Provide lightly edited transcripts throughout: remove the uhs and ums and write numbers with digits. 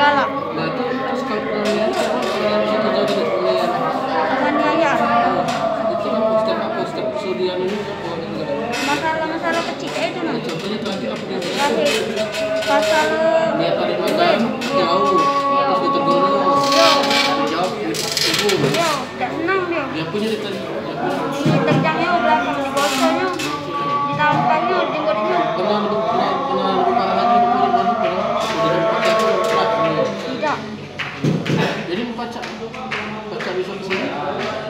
galak. Nah itu terus kalau penganiayaan siapa bisa terjadi dari penganiayaan? Penganiayaan. Itu kan setiap kesudian ini Masalah kecil itu nah. contohnya terakhir apa dia? Terakhir pasal Niat tadi makan jauh terus ditegurnya dijawab ibu. Iya, tidak senang dia. Dia punya ditanya. Diterjangnya belakang digosoknya, ditampaknya, digorengnya. Pernah lebih parah lagi di mana dengan pakai itu berat ini. Tidak. Jadi baca besok ke sini.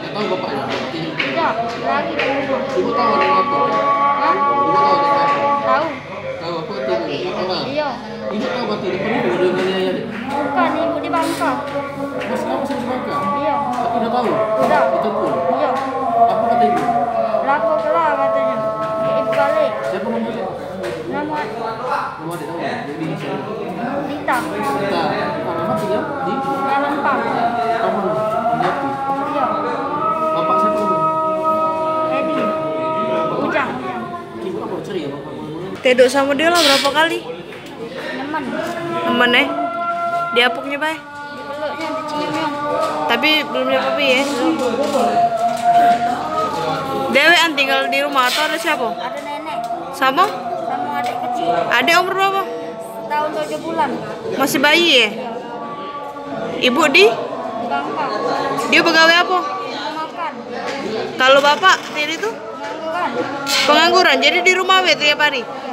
Nggak tahu bapaknya. Tidak. Lagi di rumah. Ibu tahu ada apa? Hah? Ibu tahu ada apa? Tahu. Tahu apa itu? Apa lah? Iya. Ibu tahu berarti di mana ibu dengan ayah dia? Bukan ibu di Bangka. Mas kamu masih di Bangka? Iya. Tapi udah tahu? Udah. Itu pun. Iya. Apa kata ibu? Lapor kelah katanya. Ibu balik. Siapa namanya? Nama Nama dia tahu ya? Jadi siapa? Dita. Kita. Alamat tinggal di Jalan Pam. kamu di Jati. Iya. Bapak siapa kamu? Edi. Ujang. Ibu apa ceria bapak? Tedok sama dia lah berapa kali? Nemen. Temen diapuknya bay. Dipeluknya, diciumnya. Tapi belum dapat ya. Dewean tinggal di rumah atau ada siapa? Ada nenek. Sama? Sama adik kecil. Adik umur berapa? Tahun 7 bulan. Masih bayi ya? Iya. Ibu di? Di Bangka. Dia pegawai apa? Makan. Kalau bapak tadi itu Pengangguran. pengangguran, jadi di rumah tiap hari. Iya.